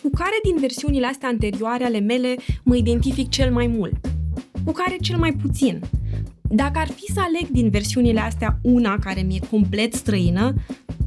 cu care din versiunile astea anterioare ale mele mă identific cel mai mult? Cu care cel mai puțin? Dacă ar fi să aleg din versiunile astea una care mi-e complet străină,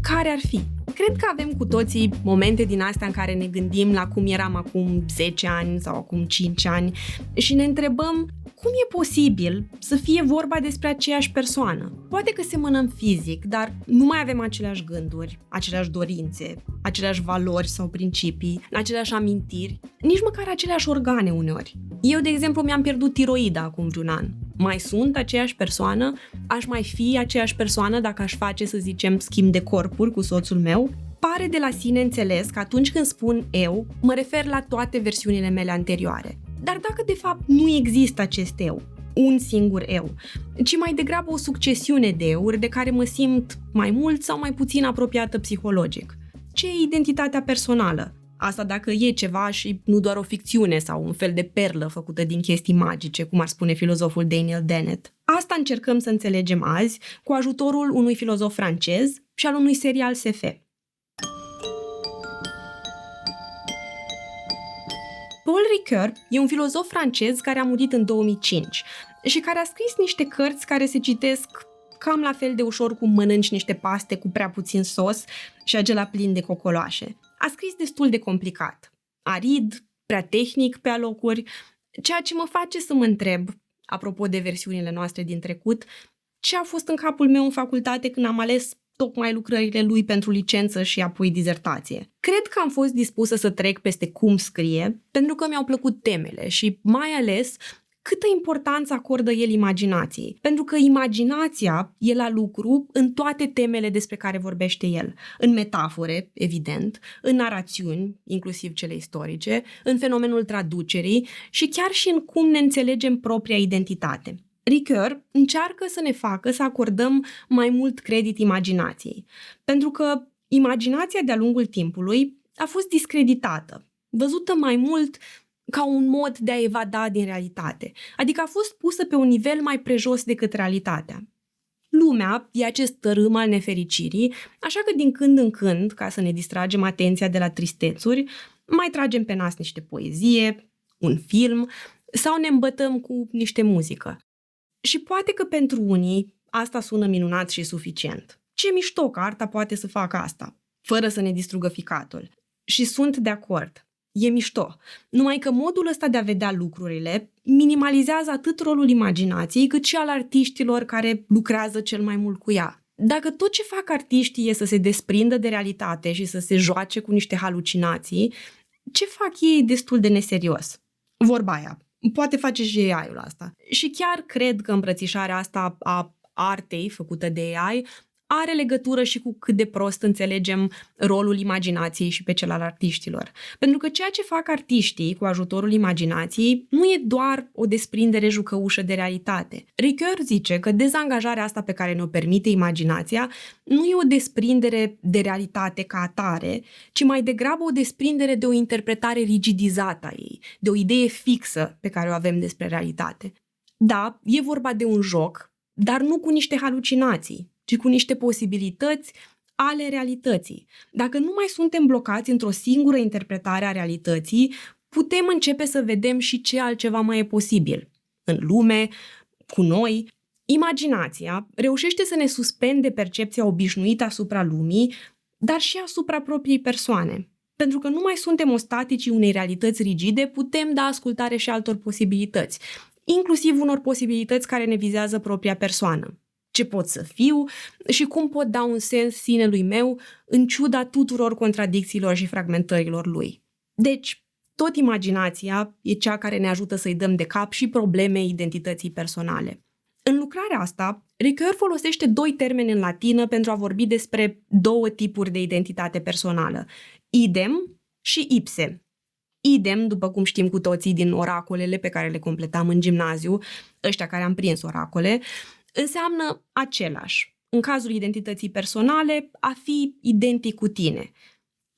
care ar fi? Cred că avem cu toții momente din astea în care ne gândim la cum eram acum 10 ani sau acum 5 ani și ne întrebăm cum e posibil să fie vorba despre aceeași persoană. Poate că semănăm fizic, dar nu mai avem aceleași gânduri, aceleași dorințe, aceleași valori sau principii, aceleași amintiri, nici măcar aceleași organe uneori. Eu, de exemplu, mi-am pierdut tiroida acum vreun an. Mai sunt aceeași persoană? Aș mai fi aceeași persoană dacă aș face, să zicem, schimb de corpuri cu soțul meu? Pare de la sine înțeles că atunci când spun eu, mă refer la toate versiunile mele anterioare. Dar dacă de fapt nu există acest eu, un singur eu, ci mai degrabă o succesiune de euri de care mă simt mai mult sau mai puțin apropiată psihologic. Ce e identitatea personală? Asta dacă e ceva și nu doar o ficțiune sau un fel de perlă făcută din chestii magice, cum ar spune filozoful Daniel Dennett. Asta încercăm să înțelegem azi cu ajutorul unui filozof francez și al unui serial SF. Paul Ricoeur e un filozof francez care a murit în 2005 și care a scris niște cărți care se citesc cam la fel de ușor cum mănânci niște paste cu prea puțin sos și acela plin de cocoloașe. A scris destul de complicat, arid, prea tehnic pe alocuri, ceea ce mă face să mă întreb, apropo de versiunile noastre din trecut, ce a fost în capul meu în facultate când am ales tocmai lucrările lui pentru licență și apoi dizertație. Cred că am fost dispusă să trec peste cum scrie, pentru că mi-au plăcut temele și mai ales câtă importanță acordă el imaginației. Pentru că imaginația e la lucru în toate temele despre care vorbește el. În metafore, evident, în narațiuni, inclusiv cele istorice, în fenomenul traducerii și chiar și în cum ne înțelegem propria identitate. Ricoeur încearcă să ne facă să acordăm mai mult credit imaginației, pentru că imaginația de-a lungul timpului a fost discreditată, văzută mai mult ca un mod de a evada din realitate, adică a fost pusă pe un nivel mai prejos decât realitatea. Lumea e acest tărâm al nefericirii, așa că din când în când, ca să ne distragem atenția de la tristețuri, mai tragem pe nas niște poezie, un film sau ne îmbătăm cu niște muzică. Și poate că pentru unii asta sună minunat și suficient. Ce mișto că arta poate să facă asta, fără să ne distrugă ficatul. Și sunt de acord. E mișto. Numai că modul ăsta de a vedea lucrurile minimalizează atât rolul imaginației, cât și al artiștilor care lucrează cel mai mult cu ea. Dacă tot ce fac artiștii e să se desprindă de realitate și să se joace cu niște halucinații, ce fac ei destul de neserios? Vorba aia. Poate face și AI-ul asta. Și chiar cred că îmbrățișarea asta a artei făcută de AI are legătură și cu cât de prost înțelegem rolul imaginației și pe cel al artiștilor. Pentru că ceea ce fac artiștii cu ajutorul imaginației nu e doar o desprindere jucăușă de realitate. Ricoeur zice că dezangajarea asta pe care ne-o permite imaginația nu e o desprindere de realitate ca atare, ci mai degrabă o desprindere de o interpretare rigidizată a ei, de o idee fixă pe care o avem despre realitate. Da, e vorba de un joc, dar nu cu niște halucinații, ci cu niște posibilități ale realității. Dacă nu mai suntem blocați într-o singură interpretare a realității, putem începe să vedem și ce altceva mai e posibil. În lume, cu noi, imaginația reușește să ne suspende percepția obișnuită asupra lumii, dar și asupra propriei persoane. Pentru că nu mai suntem ostaticii unei realități rigide, putem da ascultare și altor posibilități, inclusiv unor posibilități care ne vizează propria persoană. Ce pot să fiu și cum pot da un sens sinelui meu în ciuda tuturor contradicțiilor și fragmentărilor lui. Deci, tot imaginația e cea care ne ajută să-i dăm de cap și problemei identității personale. În lucrarea asta, Ricoeur folosește 2 termeni în latină pentru a vorbi despre 2 tipuri de identitate personală, idem și ipse. Idem, după cum știm cu toții din oracolele pe care le completam în gimnaziu, ăștia care am prins oracole, înseamnă același. În cazul identității personale, a fi identic cu tine.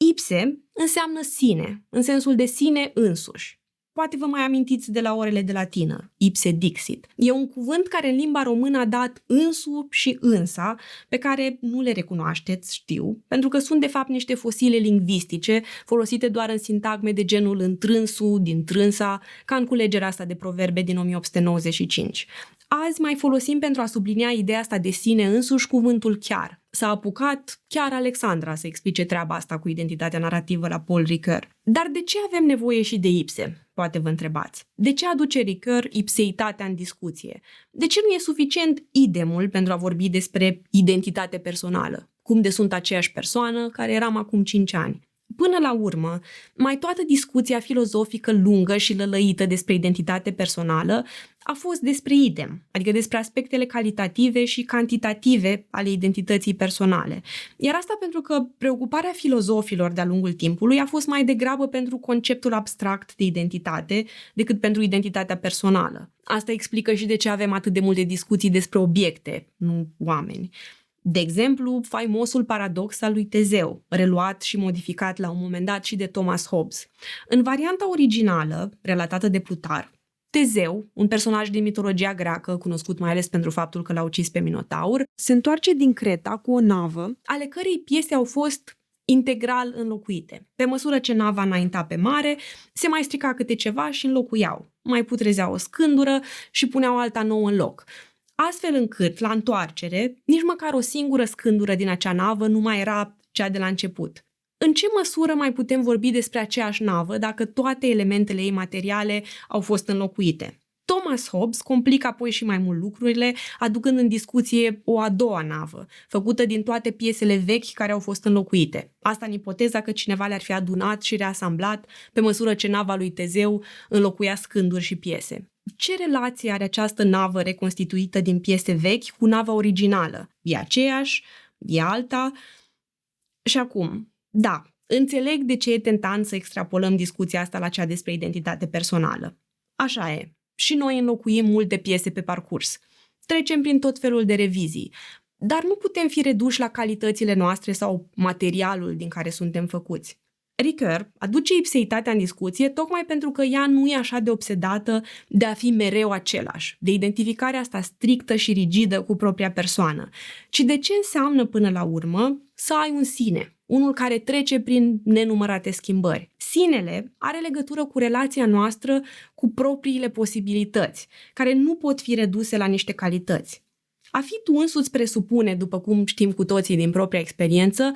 Ipse înseamnă sine, în sensul de sine însuși. Poate vă mai amintiți de la orele de latină, ipse dixit. E un cuvânt care în limba română a dat însu și însa, pe care nu le recunoașteți, știu, pentru că sunt de fapt niște fosile lingvistice folosite doar în sintagme de genul întrânsu, din trânsa, ca în culegerea asta de proverbe din 1895. Azi mai folosim pentru a sublinia ideea asta de sine însuși cuvântul chiar. S-a apucat chiar Alexandra să explice treaba asta cu identitatea narrativă la Paul Ricoeur. Dar de ce avem nevoie și de ipse? Poate vă întrebați. De ce aduce Ricoeur ipseitatea în discuție? De ce nu e suficient idemul pentru a vorbi despre identitate personală? Cum de sunt aceeași persoană care eram acum 5 ani? Până la urmă, mai toată discuția filozofică lungă și lălăită despre identitate personală a fost despre idem, adică despre aspectele calitative și cantitative ale identității personale. Iar asta pentru că preocuparea filozofilor de-a lungul timpului a fost mai degrabă pentru conceptul abstract de identitate decât pentru identitatea personală. Asta explică și de ce avem atât de multe discuții despre obiecte, nu oameni. De exemplu, faimosul paradox al lui Tezeu, reluat și modificat la un moment dat și de Thomas Hobbes. În varianta originală, relatată de Plutar, Tezeu, un personaj din mitologia greacă, cunoscut mai ales pentru faptul că l-a ucis pe Minotaur, se întoarce din Creta cu o navă, ale cărei piese au fost integral înlocuite. Pe măsură ce nava înainta pe mare, se mai strica câte ceva și înlocuiau. Mai putrezeau o scândură și puneau alta nouă în loc. Astfel încât, la întoarcere, nici măcar o singură scândură din acea navă nu mai era cea de la început. În ce măsură mai putem vorbi despre aceeași navă dacă toate elementele ei materiale au fost înlocuite? Thomas Hobbes complică apoi și mai mult lucrurile, aducând în discuție o a doua navă, făcută din toate piesele vechi care au fost înlocuite. Asta în ipoteza că cineva le-ar fi adunat și reasamblat pe măsură ce nava lui Tezeu înlocuia scânduri și piese. Ce relație are această navă reconstituită din piese vechi cu nava originală? E aceeași? E alta? Și acum, da, înțeleg de ce e tentant să extrapolăm discuția asta la cea despre identitate personală. Așa e. Și noi înlocuim multe piese pe parcurs. Trecem prin tot felul de revizii, dar nu putem fi reduși la calitățile noastre sau materialul din care suntem făcuți. Ricoeur aduce ipseitatea în discuție tocmai pentru că ea nu e așa de obsedată de a fi mereu același, de identificarea asta strictă și rigidă cu propria persoană, ci de ce înseamnă până la urmă să ai un sine, unul care trece prin nenumărate schimbări. Sinele are legătură cu relația noastră cu propriile posibilități, care nu pot fi reduse la niște calități. A fi tu însuți presupune, după cum știm cu toții din propria experiență,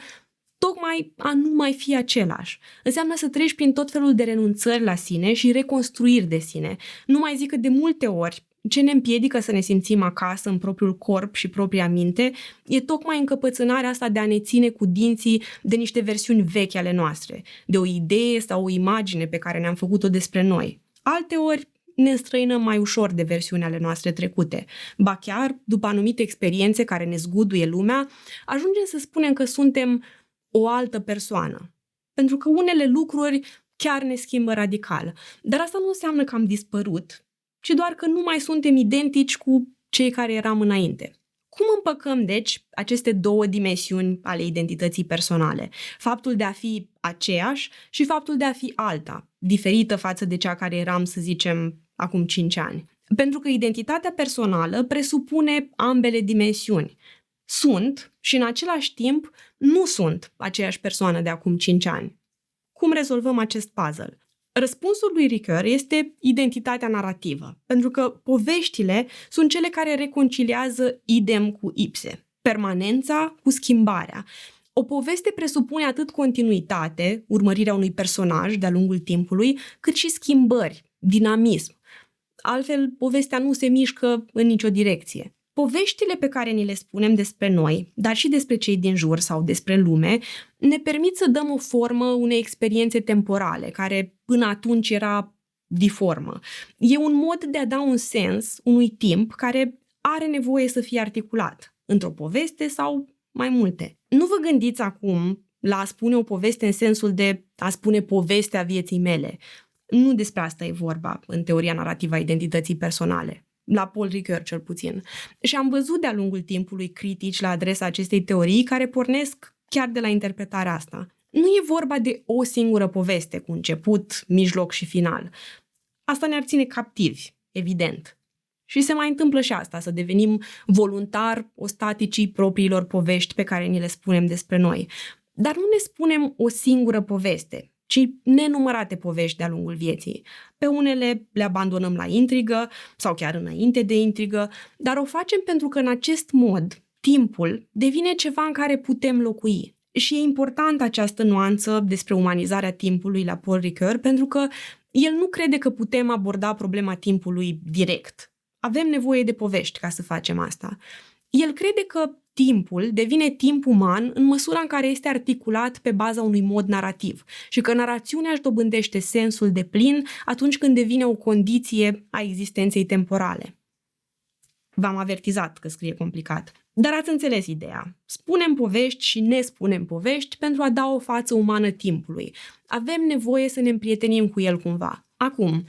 tocmai a nu mai fi același. Înseamnă să treci prin tot felul de renunțări la sine și reconstruiri de sine. Nu mai zic că de multe ori ce ne împiedică să ne simțim acasă în propriul corp și propria minte e tocmai încăpățânarea asta de a ne ține cu dinții de niște versiuni vechi ale noastre, de o idee sau o imagine pe care ne-am făcut-o despre noi. Alteori ne înstrăinăm mai ușor de versiuni ale noastre trecute. Ba chiar, după anumite experiențe care ne zguduie lumea, ajungem să spunem că suntem o altă persoană. Pentru că unele lucruri chiar ne schimbă radical. Dar asta nu înseamnă că am dispărut, ci doar că nu mai suntem identici cu cei care eram înainte. Cum împăcăm, deci, aceste două dimensiuni ale identității personale? Faptul de a fi aceeași și faptul de a fi alta, diferită față de cea care eram, să zicem, acum 5 ani. Pentru că identitatea personală presupune ambele dimensiuni. Sunt și în același timp nu sunt aceeași persoană de acum 5 ani. Cum rezolvăm acest puzzle? Răspunsul lui Ricoeur este identitatea narrativă, pentru că poveștile sunt cele care reconciliază idem cu ipse, permanența cu schimbarea. O poveste presupune atât continuitate, urmărirea unui personaj de-a lungul timpului, cât și schimbări, dinamism. Altfel, povestea nu se mișcă în nicio direcție. Poveștile pe care ni le spunem despre noi, dar și despre cei din jur sau despre lume, ne permit să dăm o formă unei experiențe temporale, care până atunci era diformă. E un mod de a da un sens unui timp care are nevoie să fie articulat, într-o poveste sau mai multe. Nu vă gândiți acum la a spune o poveste în sensul de a spune povestea vieții mele. Nu despre asta e vorba în teoria narrativă a identității personale. La Paul Ricoeur cel puțin. Și am văzut de-a lungul timpului critici la adresa acestei teorii care pornesc chiar de la interpretarea asta. Nu e vorba de o singură poveste cu început, mijloc și final. asta ne-ar ține captivi, evident. Și se mai întâmplă și asta, să devenim voluntar ostaticii propriilor povești pe care ni le spunem despre noi. Dar nu ne spunem o singură poveste, ci nenumărate povești de-a lungul vieții. Pe unele le abandonăm la intrigă sau chiar înainte de intrigă, dar o facem pentru că în acest mod timpul devine ceva în care putem locui. Și e importantă această nuanță despre umanizarea timpului la Paul Ricoeur, pentru că el nu crede că putem aborda problema timpului direct. Avem nevoie de povești ca să facem asta. El crede că timpul devine timp uman în măsura în care este articulat pe baza unui mod narrativ și că narațiunea își dobândește sensul deplin atunci când devine o condiție a existenței temporale. V-am avertizat că scrie complicat, dar ați înțeles ideea. Spunem povești și ne spunem povești pentru a da o față umană timpului. Avem nevoie să ne împrietenim cu el cumva. Acum,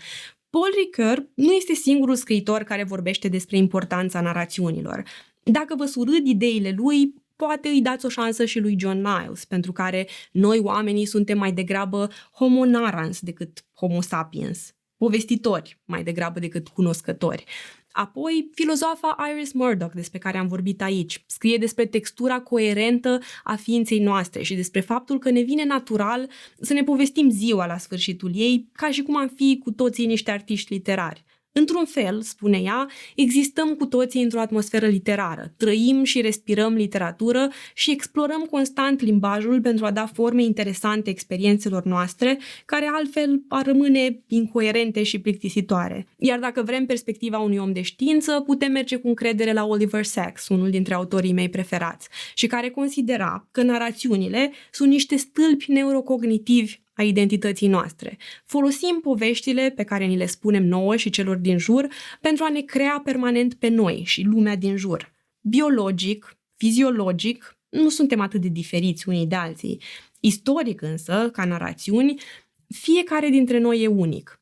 Paul Ricoeur nu este singurul scriitor care vorbește despre importanța narațiunilor. Dacă vă surâd ideile lui, poate îi dați o șansă și lui John Niles, pentru care noi oamenii suntem mai degrabă homo narrans decât homo sapiens, povestitori mai degrabă decât cunoscători. Apoi, filozofa Iris Murdoch, despre care am vorbit aici, scrie despre textura coerentă a ființei noastre și despre faptul că ne vine natural să ne povestim ziua la sfârșitul ei, ca și cum am fi cu toții niște artiști literari. Într-un fel, spune ea, existăm cu toții într-o atmosferă literară, trăim și respirăm literatură și explorăm constant limbajul pentru a da forme interesante experiențelor noastre, care altfel ar rămâne incoerente și plictisitoare. Iar dacă vrem perspectiva unui om de știință, putem merge cu încredere la Oliver Sacks, unul dintre autorii mei preferați, și care considera că narațiunile sunt niște stâlpi neurocognitivi a identității noastre. Folosim poveștile pe care ni le spunem nouă și celor din jur pentru a ne crea permanent pe noi și lumea din jur. Biologic, fiziologic, nu suntem atât de diferiți unii de alții. Istoric însă, ca narațiuni, fiecare dintre noi e unic.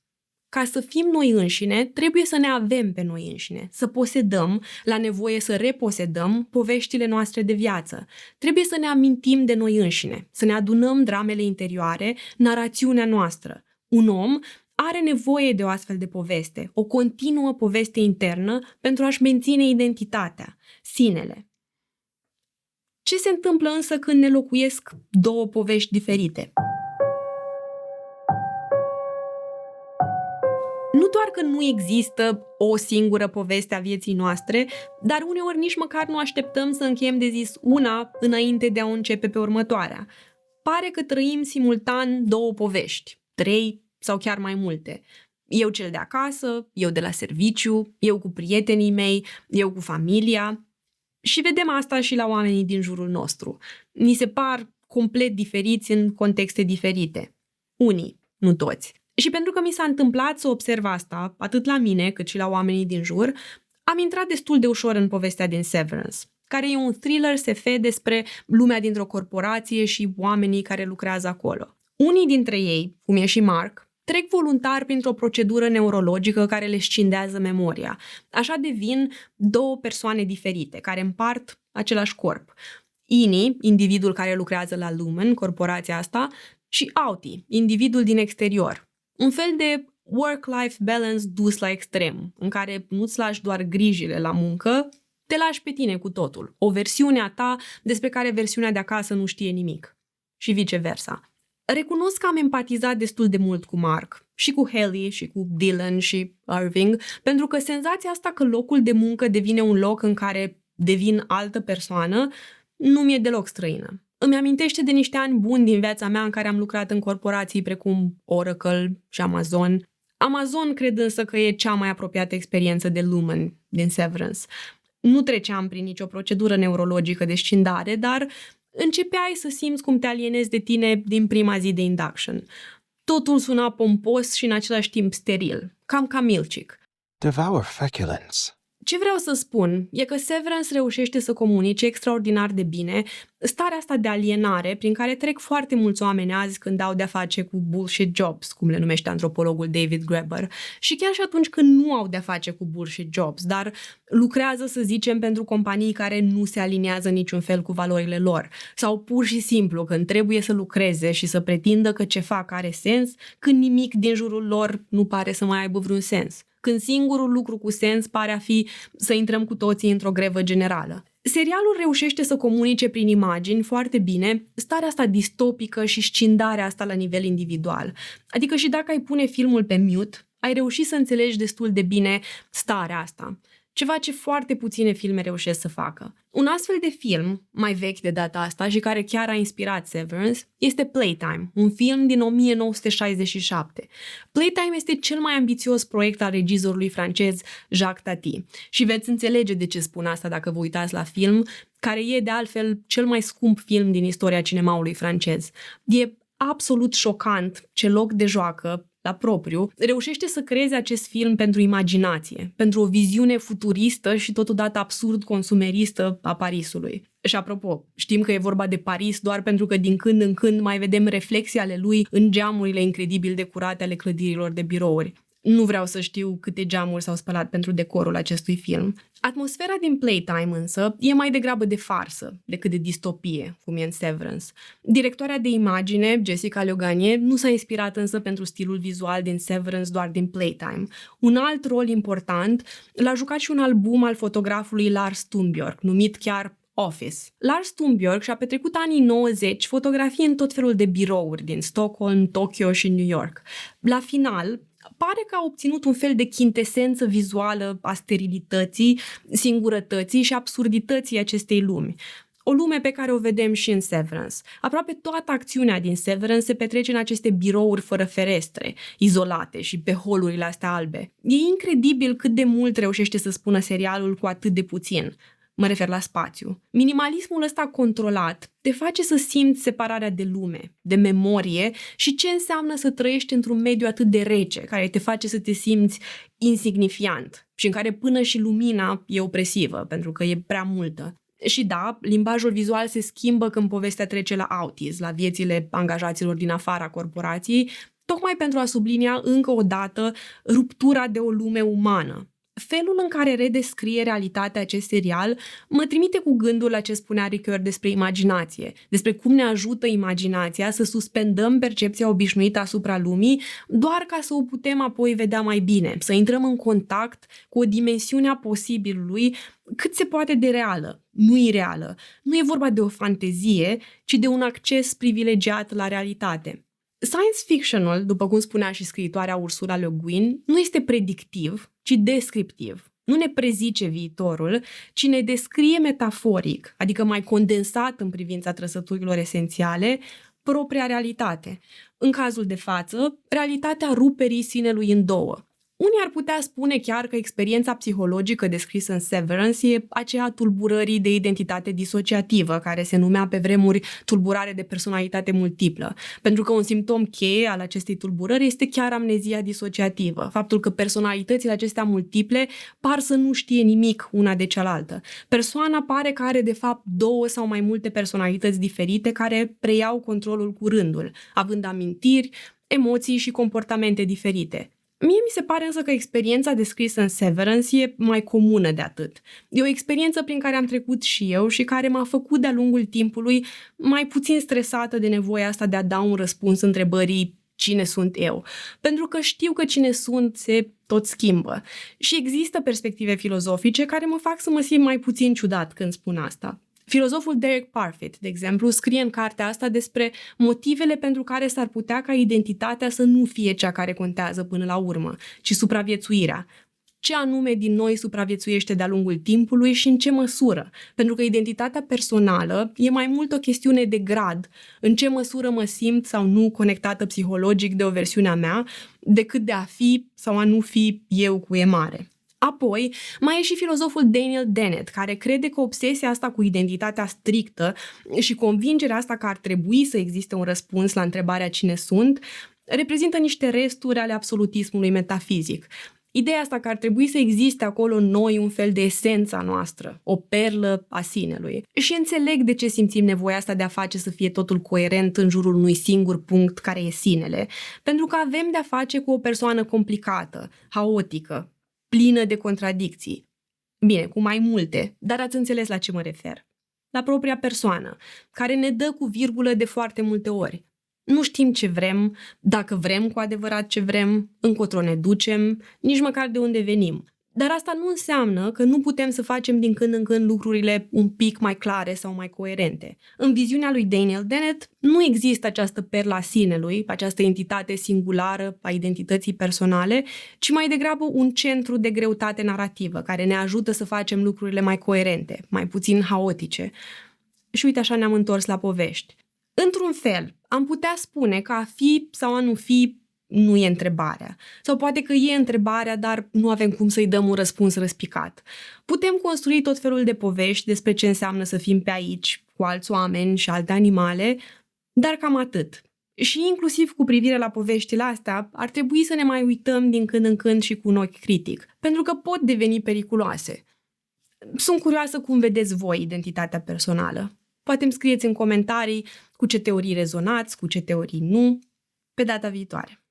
Ca să fim noi înșine, trebuie să ne avem pe noi înșine, să posedăm, la nevoie să reposedăm poveștile noastre de viață. Trebuie să ne amintim de noi înșine, să ne adunăm dramele interioare, narațiunea noastră. Un om are nevoie de o astfel de poveste, o continuă poveste internă pentru a-și menține identitatea, sinele. Ce se întâmplă însă când ne locuiesc două povești diferite? Nu doar că nu există o singură poveste a vieții noastre, dar uneori nici măcar nu așteptăm să încheiem de zis una înainte de a o începe pe următoarea. Pare că trăim simultan două povești, 3 sau chiar mai multe. Eu cel de acasă, eu de la serviciu, eu cu prietenii mei, eu cu familia. Și vedem asta și la oamenii din jurul nostru. Ni se par complet diferiți în contexte diferite. Unii, nu toți. Și pentru că mi s-a întâmplat să observ asta, atât la mine cât și la oamenii din jur, am intrat destul de ușor în povestea din Severance, care e un thriller SF despre lumea dintr-o corporație și oamenii care lucrează acolo. Unii dintre ei, cum e și Mark, trec voluntar printr-o procedură neurologică care le scindează memoria. Așa devin două persoane diferite, care împart același corp. Ini, individul care lucrează la Lumen, corporația asta, și Outi, individul din exterior. Un fel de work-life balance dus la extrem, în care nu-ți lași doar grijile la muncă, te lași pe tine cu totul. O versiune a ta despre care versiunea de acasă nu știe nimic. Și viceversa. Recunosc că am empatizat destul de mult cu Mark, și cu Haley, și cu Dylan, și Irving, pentru că senzația asta că locul de muncă devine un loc în care devin altă persoană nu mi-e deloc străină. Îmi amintește de niște ani buni din viața mea în care am lucrat în corporații precum Oracle și Amazon. Amazon cred însă că e cea mai apropiată experiență de Lumen din Severance. Nu treceam prin nicio procedură neurologică de scindare, dar începeai să simți cum te alienezi de tine din prima zi de induction. Totul suna pompos și în același timp steril, cam ca Milchick. Devour feculence. Ce vreau să spun e că Severance reușește să comunice extraordinar de bine starea asta de alienare prin care trec foarte mulți oameni azi când au de-a face cu bullshit jobs, cum le numește antropologul David Graeber, și chiar și atunci când nu au de-a face cu bullshit jobs, dar lucrează, să zicem, pentru companii care nu se aliniază niciun fel cu valorile lor, sau pur și simplu când trebuie să lucreze și să pretindă că ce fac are sens, când nimic din jurul lor nu pare să mai aibă vreun sens. Când singurul lucru cu sens pare a fi să intrăm cu toții într-o grevă generală. Serialul reușește să comunice prin imagini foarte bine starea asta distopică și scindarea asta la nivel individual. Adică și dacă ai pune filmul pe mute, ai reușit să înțelegi destul de bine starea asta. Ceva ce foarte puține filme reușesc să facă. Un astfel de film, mai vechi de data asta și care chiar a inspirat Severance, este Playtime, un film din 1967. Playtime este cel mai ambițios proiect al regizorului francez Jacques Tati și veți înțelege de ce spun asta dacă vă uitați la film, care e de altfel cel mai scump film din istoria cinemaului francez. E absolut șocant ce loc de joacă la propriu, reușește să creeze acest film pentru imaginație, pentru o viziune futuristă și totodată absurd consumeristă a Parisului. Și apropo, știm că e vorba de Paris doar pentru că din când în când mai vedem reflexii ale lui în geamurile incredibil de curate ale clădirilor de birouri. Nu vreau să știu câte geamuri s-au spălat pentru decorul acestui film. Atmosfera din Playtime însă e mai degrabă de farsă decât de distopie, cum e în Severance. Directoarea de imagine, Jessica Le Gagné, nu s-a inspirat însă pentru stilul vizual din Severance doar din Playtime. Un alt rol important l-a jucat și un album al fotografului Lars Thunbjörk, numit chiar Office. Lars Thunbjörk și-a petrecut anii 90 fotografiind tot felul de birouri din Stockholm, Tokyo și New York. La final, pare că a obținut un fel de chintesență vizuală a sterilității, singurătății și absurdității acestei lumi. O lume pe care o vedem și în Severance. Aproape toată acțiunea din Severance se petrece în aceste birouri fără ferestre, izolate și pe holurile astea albe. E incredibil cât de mult reușește să spună serialul cu atât de puțin. Mă refer la spațiu. Minimalismul ăsta controlat te face să simți separarea de lume, de memorie și ce înseamnă să trăiești într-un mediu atât de rece, care te face să te simți insignifiant și în care până și lumina e opresivă, pentru că e prea multă. Și da, limbajul vizual se schimbă când povestea trece la outings, la viețile angajaților din afara corporației, tocmai pentru a sublinia încă o dată ruptura de o lume umană. Felul în care redescrie realitatea acest serial mă trimite cu gândul la ce spunea Ricoeur despre imaginație, despre cum ne ajută imaginația să suspendăm percepția obișnuită asupra lumii doar ca să o putem apoi vedea mai bine, să intrăm în contact cu o dimensiune a posibilului cât se poate de reală, nu ireală. Nu e vorba de o fantezie, ci de un acces privilegiat la realitate. Science fictionul, după cum spunea și scriitoarea Ursula Le Guin, nu este predictiv, ci descriptiv. Nu ne prezice viitorul, ci ne descrie metaforic, adică mai condensat în privința trăsăturilor esențiale, propria realitate. În cazul de față, realitatea ruperii sinelui în două. Unii ar putea spune chiar că experiența psihologică descrisă în Severance e aceea tulburării de identitate disociativă, care se numea pe vremuri tulburare de personalitate multiplă, pentru că un simptom cheie al acestei tulburări este chiar amnezia disociativă, faptul că personalitățile acestea multiple par să nu știe nimic una de cealaltă. Persoana pare că are de fapt două sau mai multe personalități diferite care preiau controlul cu rândul, având amintiri, emoții și comportamente diferite. Mie mi se pare însă că experiența descrisă în Severance e mai comună de atât. E o experiență prin care am trecut și eu și care m-a făcut de-a lungul timpului mai puțin stresată de nevoia asta de a da un răspuns întrebării cine sunt eu. Pentru că știu că cine sunt se tot schimbă. Și există perspective filozofice care mă fac să mă simt mai puțin ciudat când spun asta. Filozoful Derek Parfit, de exemplu, scrie în cartea asta despre motivele pentru care s-ar putea ca identitatea să nu fie cea care contează până la urmă, ci supraviețuirea. Ce anume din noi supraviețuiește de-a lungul timpului și în ce măsură? Pentru că identitatea personală e mai mult o chestiune de grad, în ce măsură mă simt sau nu conectată psihologic de o versiune a mea, decât de a fi sau a nu fi eu cu E mare. Apoi, mai e și filozoful Daniel Dennett, care crede că obsesia asta cu identitatea strictă și convingerea asta că ar trebui să existe un răspuns la întrebarea cine sunt, reprezintă niște resturi ale absolutismului metafizic. Ideea asta că ar trebui să existe acolo în noi un fel de esența noastră, o perlă a sinelui. Și înțeleg de ce simțim nevoia asta de a face să fie totul coerent în jurul unui singur punct care e sinele, pentru că avem de-a face cu o persoană complicată, haotică, plină de contradicții. Bine, cu mai multe, dar ați înțeles la ce mă refer. La propria persoană, care ne dă cu virgulă de foarte multe ori. Nu știm ce vrem, dacă vrem cu adevărat ce vrem, încotro ne ducem, nici măcar de unde venim. Dar asta nu înseamnă că nu putem să facem din când în când lucrurile un pic mai clare sau mai coerente. În viziunea lui Daniel Dennett nu există această perla a sinelui, această entitate singulară a identității personale, ci mai degrabă un centru de greutate narrativă care ne ajută să facem lucrurile mai coerente, mai puțin haotice. Și uite așa ne-am întors la povești. Într-un fel, am putea spune că a fi sau a nu fi nu e întrebarea. Sau poate că e întrebarea, dar nu avem cum să-i dăm un răspuns răspicat. Putem construi tot felul de povești despre ce înseamnă să fim pe aici, cu alți oameni și alte animale, dar cam atât. Și inclusiv cu privire la poveștile astea, ar trebui să ne mai uităm din când în când și cu un ochi critic, pentru că pot deveni periculoase. Sunt curioasă cum vedeți voi identitatea personală. Poate îmi scrieți în comentarii cu ce teorii rezonați, cu ce teorii nu. Pe data viitoare!